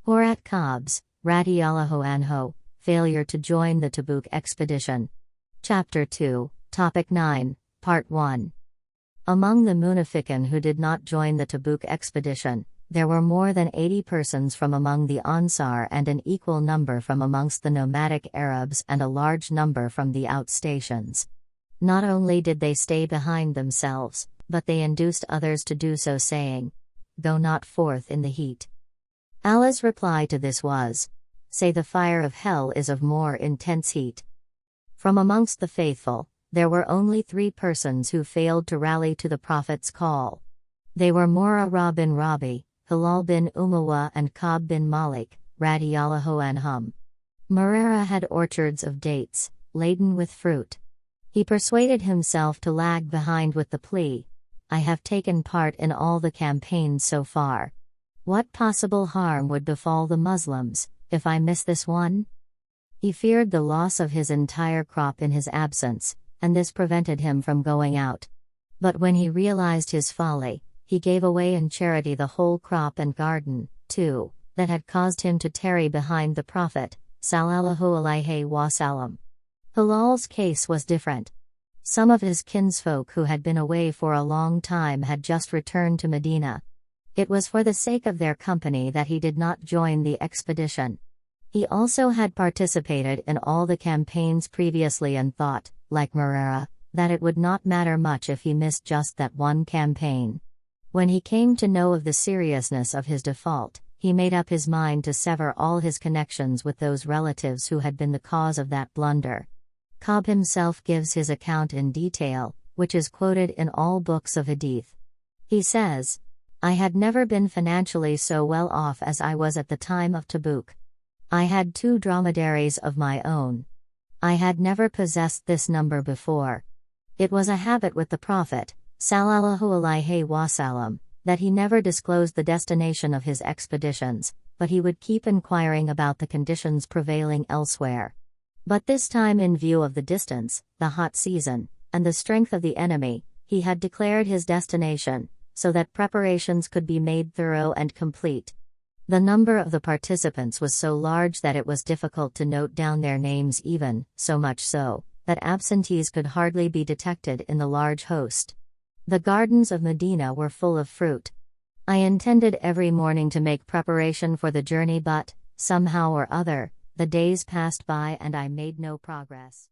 Hurat Qabs, radiyallahu anhu, failure to join the Tabuk expedition. Chapter 2, Topic 9, Part 1. Among the Munafiqun who did not join the Tabuk expedition, there were more than 80 persons from among the Ansar and an equal number from amongst the nomadic Arabs and a large number from the outstations. Not only did they stay behind themselves, but they induced others to do so, saying, "Go not forth in the heat." Allah's reply to this was, "Say the fire of hell is of more intense heat." From amongst the faithful, there were only 3 persons who failed to rally to the Prophet's call. They were Murarah bin Rabi, Hilal bin Umayyah and Ka'b bin Malik, radiyallahu anhum. Murarah had orchards of dates, laden with fruit. He persuaded himself to lag behind with the plea, "I have taken part in all the campaigns so far. What possible harm would befall the Muslims, if I miss this one?" He feared the loss of his entire crop in his absence, and this prevented him from going out. But when he realized his folly, he gave away in charity the whole crop and garden, too, that had caused him to tarry behind the Prophet, sallallahu alaihi wasallam. Hilal's case was different. Some of his kinsfolk who had been away for a long time had just returned to Medina. It was for the sake of their company that he did not join the expedition. He also had participated in all the campaigns previously and thought, like Murarah, that it would not matter much if he missed just that one campaign. When he came to know of the seriousness of his default, he made up his mind to sever all his connections with those relatives who had been the cause of that blunder. Ka'b himself gives his account in detail, which is quoted in all books of hadith. He says, "I had never been financially so well off as I was at the time of Tabuk. I had 2 dromedaries of my own. I had never possessed this number before. It was a habit with the Prophet, sallallahu alaihi wasallam, that he never disclosed the destination of his expeditions, but he would keep inquiring about the conditions prevailing elsewhere. But this time, in view of the distance, the hot season, and the strength of the enemy, he had declared his destination, so that preparations could be made thorough and complete. The number of the participants was so large that it was difficult to note down their names, even, so much so, that absentees could hardly be detected in the large host. The gardens of Medina were full of fruit. I intended every morning to make preparation for the journey, but, somehow or other, the days passed by and I made no progress.